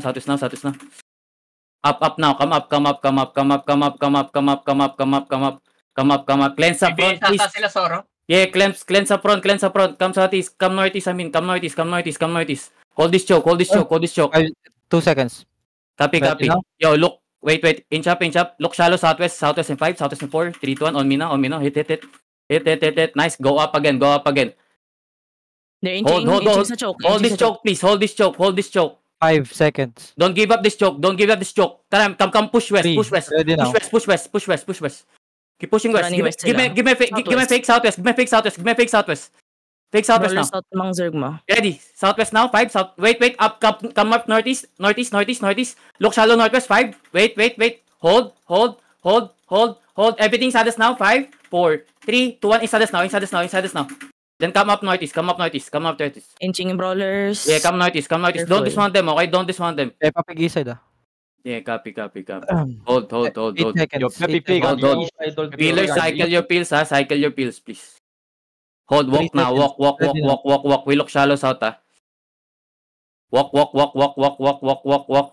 southwest now, southwest now. Up now, come up. Cleanse up front, please. Sila, Soro. Yeah, cleanse up front. Come southeast, come northeast, come northeast. Hold this choke. 2 seconds. Copy. Yo, look. Wait. Inch up. Look shallow southwest in 5, southwest in 4, 3, 2, 1. On me now. Hit. Nice. Go up again. They're inching sa choke. Hold this choke, please. Hold this choke. 5 seconds. Don't give up this choke. Tara, come push west. Push west. Keep pushing west. Give me fake southwest. Fake southwest now. South mang zerg mo. Ready. Southwest now. 5. South. Wait. Up. Come up northeast. Look shallow northwest. 5. Wait. Hold. Everything southwest now. 5, 4, 3, 2, 1. Inside us now. Then come up northeast. Inching yung brawlers. Yeah, come northeast. Don't dismount them, okay? Don't dismount them. Papig side Yeah, copy. Hold. 8 seconds. Hold. Peelers, cycle your peels, ha? Cycle your peels, please. Hold, walk now. Walk. We look shallow south, ha? Walk.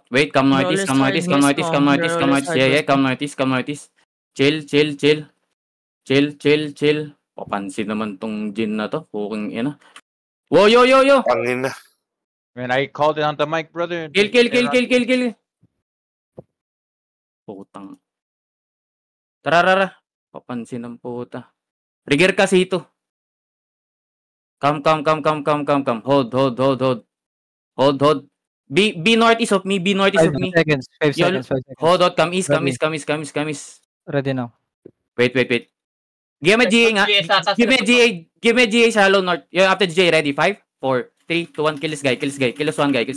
Wait, come northeast. Yeah, come northeast. Chill. Papansin naman tong Jin na to. Puking ina. Whoa, yo. Pangin na. Man, I called it on the mic, brother. Kill. Putang. Tara. Papansin ng puta. Trigger kasi ito. Come. Hold. Be northeast of me. 5 seconds. Hold. Come east. Ready now. Wait. Give me GA nga. Give me GA shallow north. Yung after GA, ready? 5, 4, 3, 2, 1. Kill this guy. Kill one guy.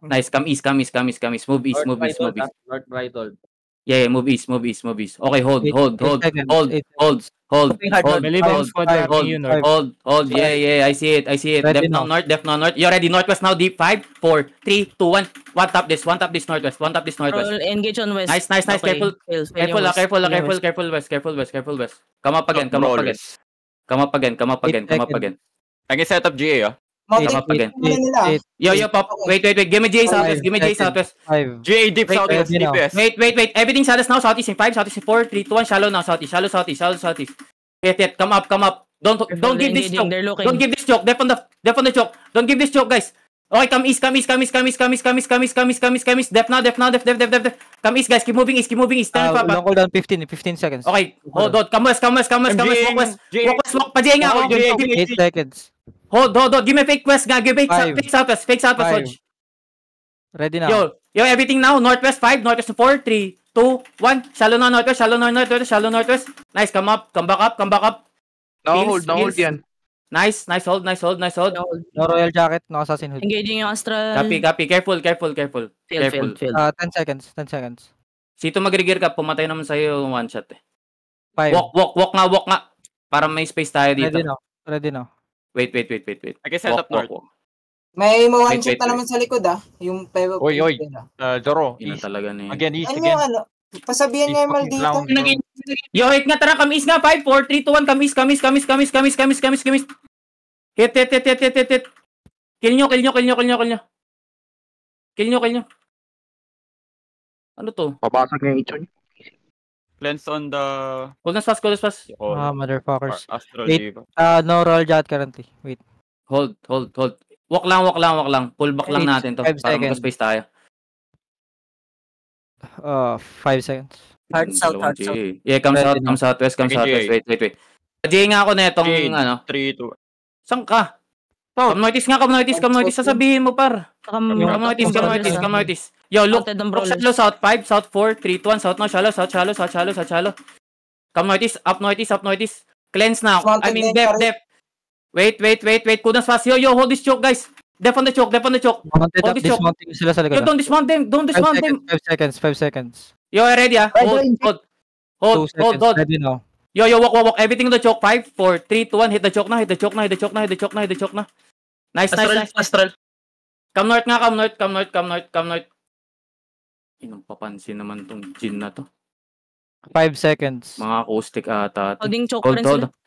Nice. Come east. Move east. North right hold. Yeah, move east. Okay, hold. Yeah, I see it. Depth now north. You ready? Northwest now, deep. 5, 4, 3, 2, 1. One tap this northwest. Roll, engage on west. Nice. Okay. Careful west. Come up again. I can set up GA, Come up again. Yo, pop. Wait. Give me GA southwest. 5. GA deep southeast, DPS. Wait. Everything southeast now. Southeast in 5, southeast in 4, 3, 2, 1. Shallow now. Shallow southeast. Hit. Come up. Don't give this choke. Don't give this choke. Dep on the choke. Don't give this choke, guys. Okay, come east. Dep now. Come east, guys. Keep moving east. Stand up. Long cooldown 15 seconds. Okay, hold. Come west. Walk west. Pa-J nga. 8 seconds. Hold. Give me fake west nga. Give me fake southwest. Hodge. Ready now. Yo, everything now. Northwest 5, northwest 4, 3, 2, 1. Shallow now, northwest. Nice, come back up. No hold yan. Nice hold. No royal jacket, no assassin hood. Engaging yung astral. Copy. Careful. Field. 10 seconds. Sito mag-regear ka, pumatay naman sa'yo yung one shot eh. 5. Walk nga. Para may space tayo dito. Ready now. Wait. I can set up north. May one shot na naman sa likod Yung pebo. Oy. Joro. Ina talaga na yun. Again, east Ano again. Pasabihan niya yung maldito. Yo, hit nga, tara, come east nga. 5, 4, 3, 2, 1, come east. Hit. Kill nyo. Ano to? Papasok yung ito. Cleanse on the... Hold us fast. Motherfuckers. Astral Wait. Diva. No royal jacket currently. Wait. Hold. Walk lang. Pull back lang natin to. 5 Para seconds. mag-space tayo. 5 seconds. Hard south. Yeah, come southwest. Wait. J nga ako na itong, 3, 2. Saan ka? Come northeast. Sasabihin mo, par. Come northeast. Yo, look shallow south 5, south 4, 3, 2, 1. South now, shallow. Come northeast, up northeast. Cleanse now. I mean, depth. Wait. Kudas fast. Yo, hold this choke, guys. Dep on the choke. Dismounting sila sa likod. Yo, don't dismount them. 5 seconds. Yo, ready Hold. Ready now. Yo, walk. Everything on the choke. 5, 4, 3, 2, 1. Hit the choke na. Nice. Astral. Come north. Inong papansin naman tong Jin na to. 5 seconds. Mga acoustic ata. Holding choke rin Hold. sila.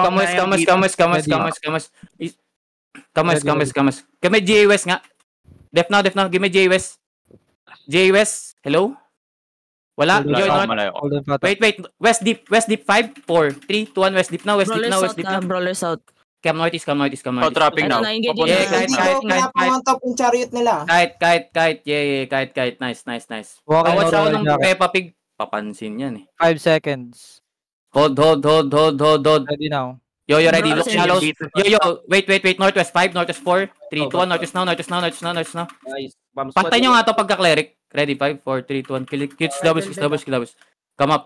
Come west. Give me GA West nga. Def now. Give me GA West. J West, hello? Wala? Hold on, Yo, Malayo, North. malayo. Hold on pa. Wait. West deep, 5, 4, 3, 2, 1, West deep now, West deep now. Brawler South. Cam Northeast. South trapping Ito now. na, engage Papunta Yeah, sa kahit- south. kahit- Dito, pinapamount up yung chariot nila. Kite. Yeah. Kite. Nice. Walking Watch over out nung jacket. Peppa Pig. Papansin yan eh. 5 seconds. Hold. Ready now. Yo, ready. Bro, Look sige. shallows. Yo. Wait. Northwest 5, Northwest 4, 3, 2, 1, Northwest now. Nice. Bomb squad. Patay nyo nga to pagka-cleric. Ready, 5, 4, 3, 2, 1. Kids doubles. Come up.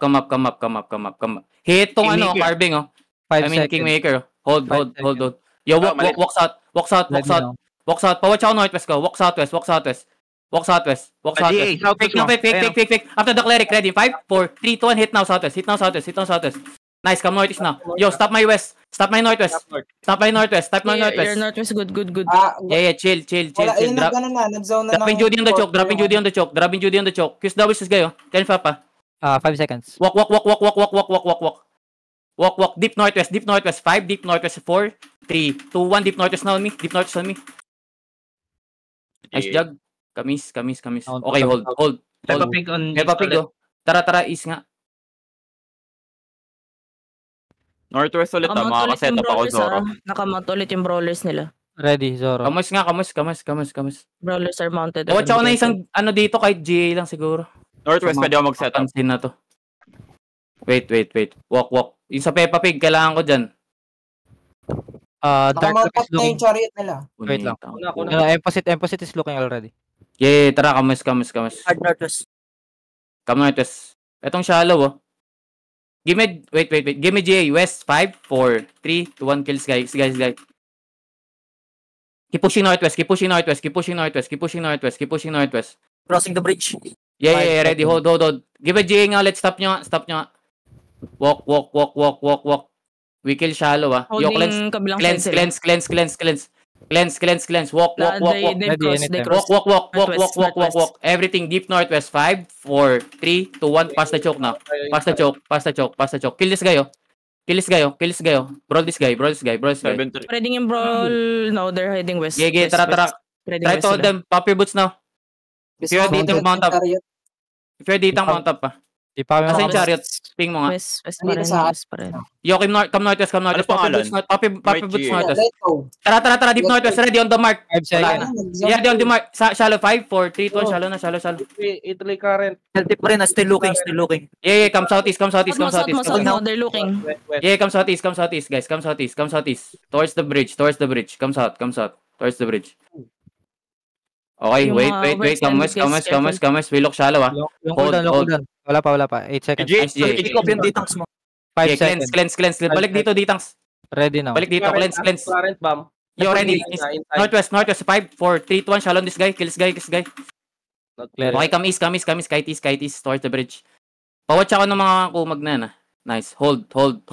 Hit tong Kingmaker. carving, oh. 5 I mean, seconds. Kingmaker. Hold. Yo, mali. walk out. Ready now. Walk south. Pawatch ako northwest ko. Walk southwest. GA, southwest mo. Fake. After the cleric, ready. 5, 4, 3, 2, 1. Hit now, southwest. Nice, come northeast now. Yo, stop my west. Stop my northwest. Your Northwest, good. Yeah, chill. Wala, ayun na, Drop. ganun na. Nag-zone na Dropping Judy on the choke. Dropping Judy on the choke. Kiss doubles is gayo. 10 fa pa. 5 seconds. Walk. Deep northwest. 5, deep northwest 4, 3, 2, 1. Deep northwest now on me. Nice jug. Kamis. Okay, hold. Peppa Pig on Peppa Pig, oh. Tara, is nga. Northwest ulit ah, makakaset up ako Zoro. Nakamount ulit yung brawlers nila. Ready, Zoro. Kamus. Brawlers are mounted. Watch ako na isang ano dito kahit GA lang siguro. Northwest pwede ako mag-set up. Pansin na to. Wait. Walk. Yung sa Peppa Pig, kailangan ko dyan. Dark Nakamount Look up is na yung looking. chariot nila. Wait lang. Kuna. Emphasis is looking already. Yeah, tara, kamus. Hard Northwest. Come northwest. Etong shallow, oh. Give me, wait. Give me GA. West, 5, 4, 3, 2, 1. Kills, guys. Keep pushing northwest. Crossing the bridge. Yeah, ready. Hold. Give a GA nga ulit. Stop nyo nga. Walk. We kill shallow, ah. Yo, Holding kabilang side sila. cleanse. Walk. They cross. Walk. Everything deep northwest. 5, 4, 3, 2, 1. Pass the choke now. Pass the choke. Kill this guy, oh. Brawl this guy. 7-3. Spreading yung brawl. No, they're heading west. Yeah, tara. Spreading Try west to hold sila. them. Pop your boots now. If you're Dismounted dito, mount up. yung chariot. If you're dito, mount up pa. Di pa kami Nasa yung makapag- chariot. Ping mo nga. West pa Dito rin. sa- West pa rin. Yo, come northwest. Ano Pop your pangalan? boots. Pop your boots Might northwest. Let's go. Tara, deep northwest. Ready on the mark. 5 seconds. Yeah, ready on the mark. Shallow 5, 4, 3, 2, 1. Shallow. Italy current. Healthy pa rin, still looking. Yeah, come southeast. South mo, they're looking. West. Yeah, come southeast, guys. Come southeast. Towards the bridge. Come south. Towards the bridge. Okay, Yung wait. mga west Come and west. We look shallow, ah. Yung Hold. cooldown. Wala pa. 8 seconds. Nice, Jay. Pick up yung D-tanks mo. 5 Yeah, seconds. cleanse. Balik dito, Ditangs. Ready now. Balik dito, cleanse. Current bomb. Yo, ready. Inside. Northwest. 5, 4, 3, 2, 1. Shallow this guy. Kills guy. Clear. Okay, come east. Kite east. Towards the bridge. Pawatch ako ng mga kumag na, na. Nice. Hold. Ayan,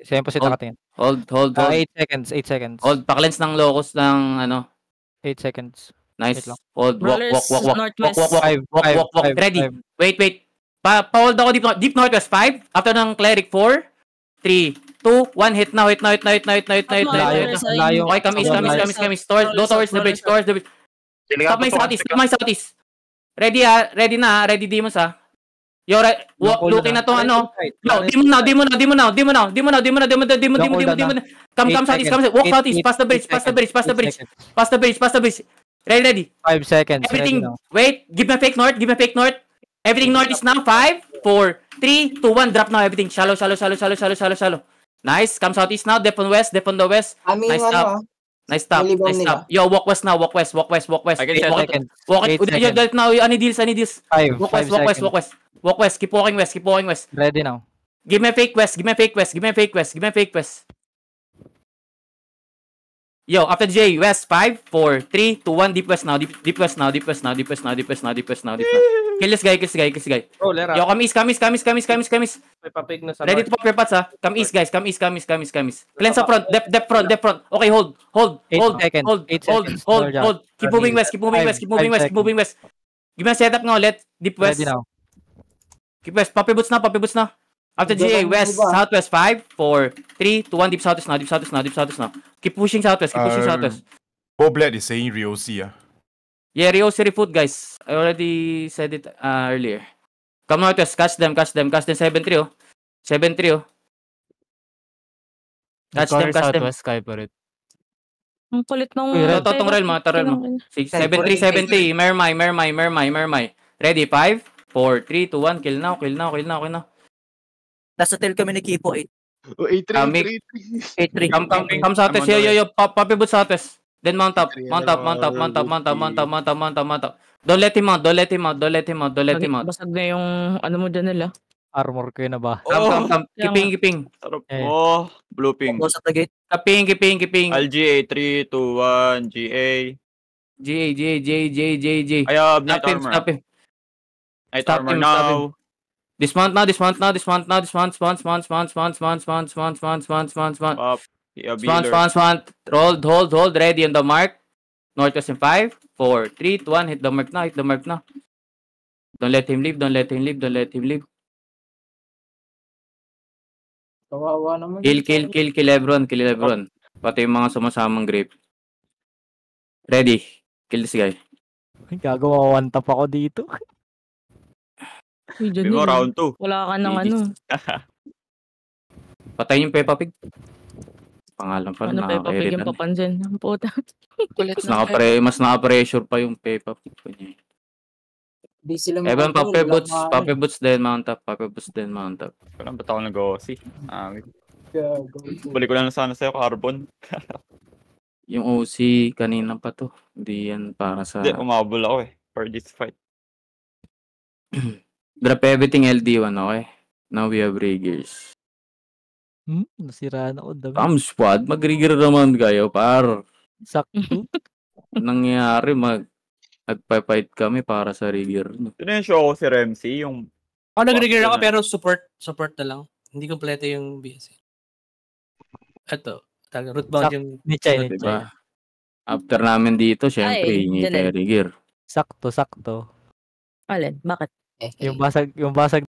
sa emphasis Hold. nakatingin. Hold. 8 seconds. Hold. Pa-cleanse ng locus ng ano. 8 seconds. Nice. Wait lang. Hold. Brawlers, northwest. Walk. Ready. Wait. Pa-hold ako deep northwest. 5. After ng cleric 4, 3, 2, 1. Hit now. Layo. Okay, come east. Go towards the bridge. Stop my southeast. Ready na. Ready demons, ah. Yo, looking na to ano. No, demon now. Come southeast. Walk southeast. Pass the bridge. Ready. 5 seconds. Everything. Ready now. Wait. Give me fake north. Everything north is now. 5, 4, 3, 2, 1. Drop now. Everything shallow. Nice. Come southeast now. Dep on the west. Kami Nice yung stop. ano, Nice stop. Yo, walk west now. Walk west. I can set up. Walk 8 it. Yo, seconds. now. Any deals. 5 Walk seconds. west. Keep walking west. Ready now. Give me a fake west. Yo, after J, west, 5, 4, 3, 2, 1, deep west now. Deep west now. Kill this guy. Roller. Yo, come east. Peppa Pig na sa Ready to north. pop your pots, ha? Come east, guys. Cleanse up front. Depth front. Okay, hold. 8 seconds. 8 seconds. Hold. Keep moving west. Keep moving west. Give me a setup nga ulit. Deep west. Ready now. Keep west. Pop your boots now. After GA, west, southwest, 5, 4, 3, 2, 1, deep southwest now. Keep pushing southwest. Boblet is saying Rio C. Yeri Osiri food, guys. I already said it earlier. Come northwest. Catch them. 7-3, oh. 7-3, oh. Catch them. Southwest, Sky pa rin. Ang kulit ng... Totong rel mo. 7-3. Mermay. Ready? 5, 4, 3, 2, 1. Kill now. Nasa tail kami ni Kipo, 8. Oh, 8-3. 8-3. Come southwest. Yo. Papibot southwest. Then mount up. Mount up. Don't let him out. Basag na yung ano mo dyan nila. Armor ko yun na ba? Come. Kiping. Sarap. Eh. Oh, blue ping. Close at the gate. Kiping. LGA 3, 2, 1, GA. J. I have night armor. Stop him. Night Stop armor him, now. Dismount now. Spawn. Up. Yeah, Beeler. Spawn. Hold. Ready on the mark. Northwest in 5, 4, 3, 2, 1. Hit the mark now. Don't let him leave. Kawawa naman. Kill everyone. Pati yung mga sumasamang grape. Ready. Kill this guy. Gagawa one tap ako dito. Uy, dyan Bimo yun. round 2. Wala ka ng ano. Patayin yung Peppa Pig. Pangalan pa rin. Ano Peppa Pig yung papansin. Ang puta. Mas naka-pressure pa yung Peppa Pig. Di sila Evan, makapul, Pape Boots, then mount up. Parang ba't ako nag-OC? Balik ko lang sana sa'yo, Carbon. Yung OC, kanina pa to. Hindi yan para sa... Hindi, umabol ako for this fight. Drop everything LD1, okay? Now we have riggers. Nasiraan ako. Tam squad, mag-rigger naman kayo, par. Sakto. Nangyari, nagpa-fight kami para sa rigger. Ito na yung show ko si Remzy, yung... Ako nag-rigger ako pero support na lang. Hindi kompleto yung BSC. Ito, root bound yung... Nichay. Diba? After namin dito, syempre, hingi Janelle. kay rigger. Sakto. Alin? Bakit? Yung basag